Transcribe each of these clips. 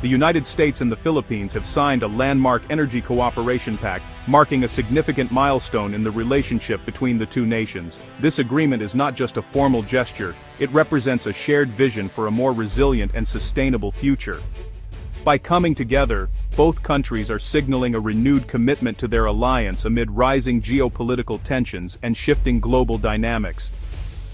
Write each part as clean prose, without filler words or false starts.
the United States and the Philippines have signed a landmark energy cooperation pact, marking a significant milestone in the relationship between the two nations. This agreement is not just a formal gesture, it represents a shared vision for a more resilient and sustainable future. By coming together, both countries are signaling a renewed commitment to their alliance amid rising geopolitical tensions and shifting global dynamics.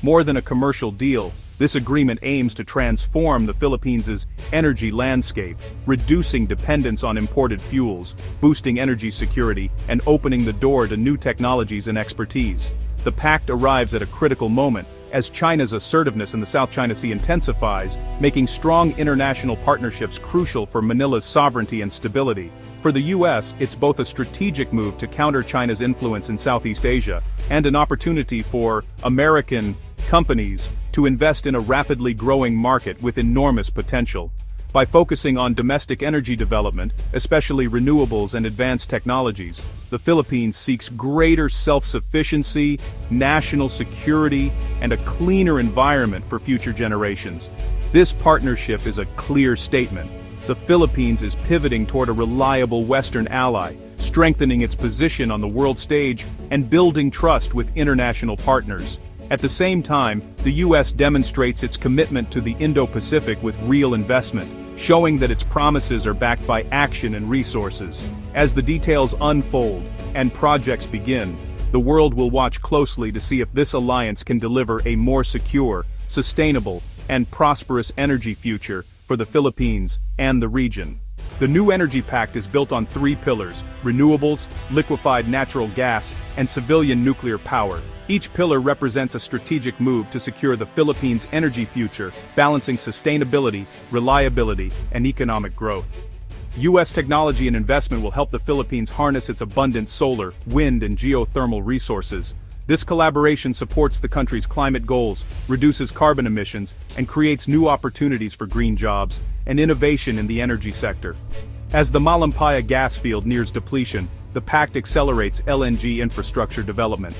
More than a commercial deal, this agreement aims to transform the Philippines' energy landscape, reducing dependence on imported fuels, boosting energy security, and opening the door to new technologies and expertise. The pact arrives at a critical moment, as China's assertiveness in the South China Sea intensifies, making strong international partnerships crucial for Manila's sovereignty and stability. For the U.S., it's both a strategic move to counter China's influence in Southeast Asia, and an opportunity for American companies to invest in a rapidly growing market with enormous potential. By focusing on domestic energy development, especially renewables and advanced technologies, the Philippines seeks greater self-sufficiency, national security, and a cleaner environment for future generations. This partnership is a clear statement. The Philippines is pivoting toward a reliable Western ally, strengthening its position on the world stage and building trust with international partners. At the same time, the U.S. demonstrates its commitment to the Indo-Pacific with real investment, showing that its promises are backed by action and resources. As the details unfold and projects begin, the world will watch closely to see if this alliance can deliver a more secure, sustainable, and prosperous energy future for the Philippines and the region. The new energy pact is built on three pillars: renewables, liquefied natural gas, and civilian nuclear power. Each pillar represents a strategic move to secure the Philippines' energy future, balancing sustainability, reliability, and economic growth. U.S. technology and investment will help the Philippines harness its abundant solar, wind, and geothermal resources. This collaboration supports the country's climate goals, reduces carbon emissions, and creates new opportunities for green jobs and innovation in the energy sector. As the Malampaya gas field nears depletion, the pact accelerates LNG infrastructure development.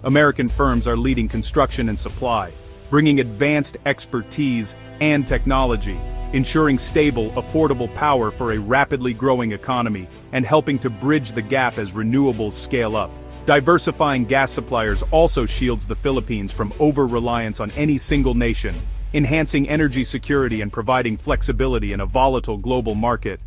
American firms are leading construction and supply, bringing advanced expertise and technology, ensuring stable, affordable power for a rapidly growing economy, and helping to bridge the gap as renewables scale up. Diversifying gas suppliers also shields the Philippines from over-reliance on any single nation, enhancing energy security and providing flexibility in a volatile global market.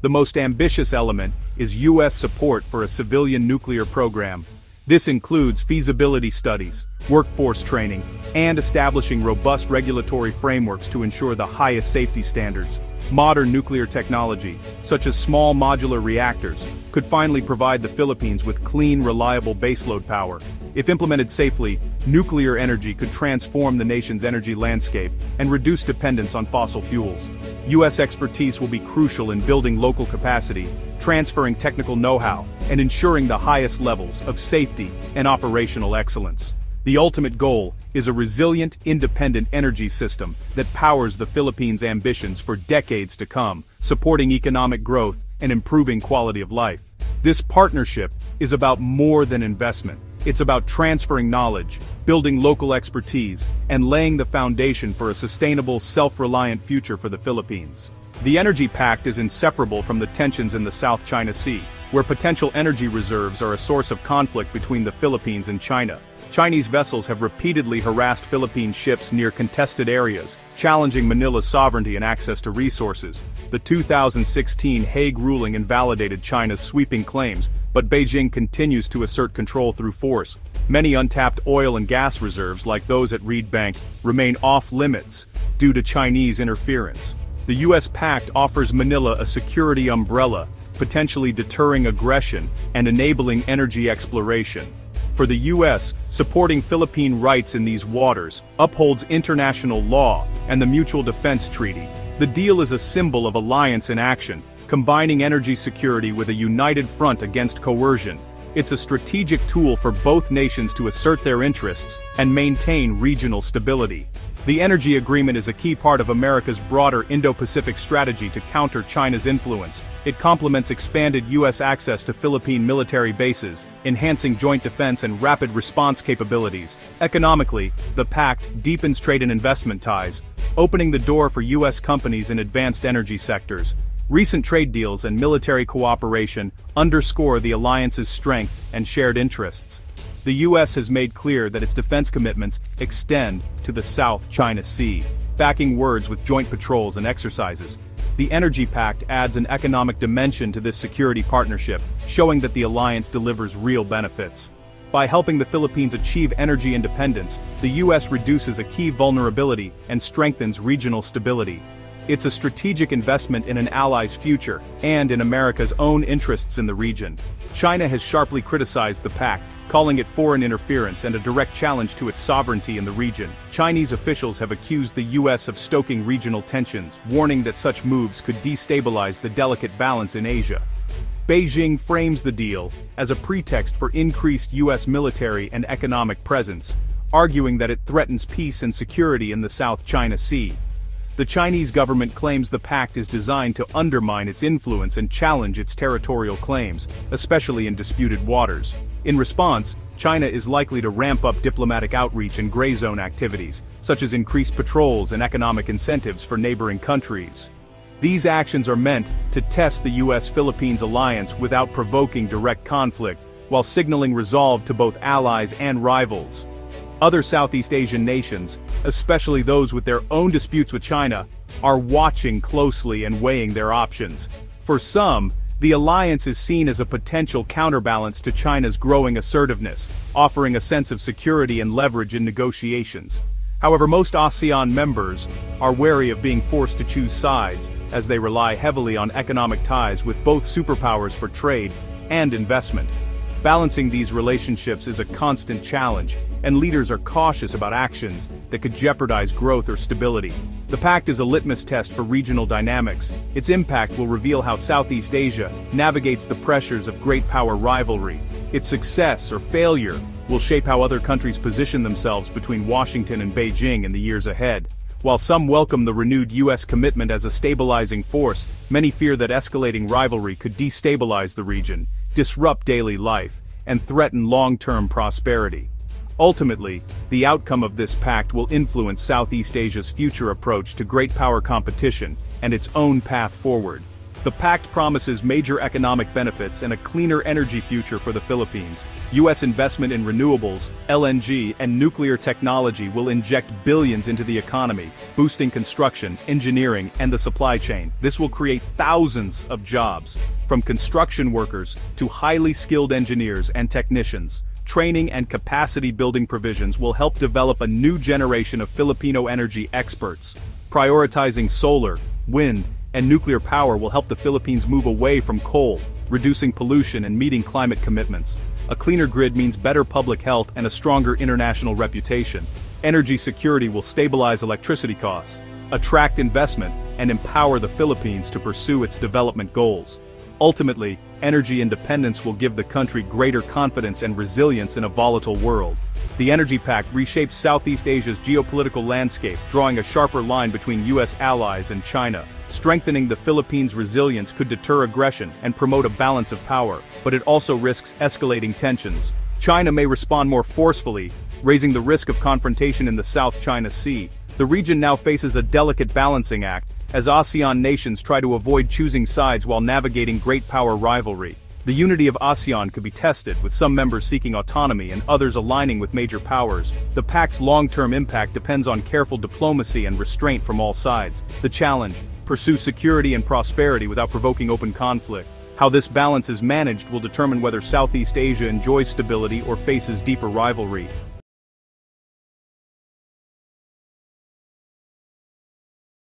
The most ambitious element is U.S. support for a civilian nuclear program. This includes feasibility studies, workforce training, and establishing robust regulatory frameworks to ensure the highest safety standards. Modern nuclear technology, such as small modular reactors, could finally provide the Philippines with clean, reliable baseload power. If implemented safely, nuclear energy could transform the nation's energy landscape and reduce dependence on fossil fuels. U.S. expertise will be crucial in building local capacity, transferring technical know-how, and ensuring the highest levels of safety and operational excellence. The ultimate goal is a resilient, independent energy system that powers the Philippines' ambitions for decades to come, supporting economic growth and improving quality of life. This partnership is about more than investment. It's about transferring knowledge, building local expertise, and laying the foundation for a sustainable, self-reliant future for the Philippines. The Energy Pact is inseparable from the tensions in the South China Sea, where potential energy reserves are a source of conflict between the Philippines and China. Chinese vessels have repeatedly harassed Philippine ships near contested areas, challenging Manila's sovereignty and access to resources. The 2016 Hague ruling invalidated China's sweeping claims, but Beijing continues to assert control through force. Many untapped oil and gas reserves, like those at Reed Bank, remain off-limits due to Chinese interference. The U.S. pact offers Manila a security umbrella, potentially deterring aggression and enabling energy exploration. For the U.S., supporting Philippine rights in these waters upholds international law and the Mutual Defense Treaty. The deal is a symbol of alliance in action, combining energy security with a united front against coercion. It's a strategic tool for both nations to assert their interests and maintain regional stability. The energy agreement is a key part of America's broader Indo-Pacific strategy to counter China's influence. It complements expanded U.S. access to Philippine military bases, enhancing joint defense and rapid response capabilities. Economically, the pact deepens trade and investment ties, opening the door for U.S. companies in advanced energy sectors. Recent trade deals and military cooperation underscore the alliance's strength and shared interests. The U.S. has made clear that its defense commitments extend to the South China Sea, backing words with joint patrols and exercises. The Energy Pact adds an economic dimension to this security partnership, showing that the alliance delivers real benefits. By helping the Philippines achieve energy independence, the U.S. reduces a key vulnerability and strengthens regional stability. It's a strategic investment in an ally's future, and in America's own interests in the region. China has sharply criticized the pact, calling it foreign interference and a direct challenge to its sovereignty in the region. Chinese officials have accused the U.S. of stoking regional tensions, warning that such moves could destabilize the delicate balance in Asia. Beijing frames the deal as a pretext for increased U.S. military and economic presence, arguing that it threatens peace and security in the South China Sea. The Chinese government claims the pact is designed to undermine its influence and challenge its territorial claims, especially in disputed waters. In response, China is likely to ramp up diplomatic outreach and gray zone activities, such as increased patrols and economic incentives for neighboring countries. These actions are meant to test the U.S. Philippines alliance without provoking direct conflict, while signaling resolve to both allies and rivals. Other Southeast Asian nations, especially those with their own disputes with China, are watching closely and weighing their options. For some, the alliance is seen as a potential counterbalance to China's growing assertiveness, offering a sense of security and leverage in negotiations. However, most ASEAN members are wary of being forced to choose sides, as they rely heavily on economic ties with both superpowers for trade and investment. Balancing these relationships is a constant challenge, and leaders are cautious about actions that could jeopardize growth or stability. The pact is a litmus test for regional dynamics. Its impact will reveal how Southeast Asia navigates the pressures of great power rivalry. Its success or failure will shape how other countries position themselves between Washington and Beijing in the years ahead. While some welcome the renewed U.S. commitment as a stabilizing force, many fear that escalating rivalry could destabilize the region, disrupt daily life, and threaten long-term prosperity. Ultimately, the outcome of this pact will influence Southeast Asia's future approach to great power competition and its own path forward. The pact promises major economic benefits and a cleaner energy future for the Philippines. U.S. investment in renewables, LNG, and nuclear technology will inject billions into the economy, boosting construction, engineering, and the supply chain. This will create thousands of jobs, from construction workers to highly skilled engineers and technicians. Training and capacity-building provisions will help develop a new generation of Filipino energy experts. Prioritizing solar, wind, and nuclear power will help the Philippines move away from coal, reducing pollution and meeting climate commitments. A cleaner grid means better public health and a stronger international reputation. Energy security will stabilize electricity costs, attract investment, and empower the Philippines to pursue its development goals. Ultimately, energy independence will give the country greater confidence and resilience in a volatile world. The Energy Pact reshapes Southeast Asia's geopolitical landscape, drawing a sharper line between U.S. allies and China. Strengthening the Philippines' resilience could deter aggression and promote a balance of power, but it also risks escalating tensions. China may respond more forcefully, raising the risk of confrontation in the South China Sea. The region now faces a delicate balancing act, as ASEAN nations try to avoid choosing sides while navigating great power rivalry. The unity of ASEAN could be tested, with some members seeking autonomy and others aligning with major powers. The pact's long-term impact depends on careful diplomacy and restraint from all sides. The challenge: pursue security and prosperity without provoking open conflict. How this balance is managed will determine whether Southeast Asia enjoys stability or faces deeper rivalry.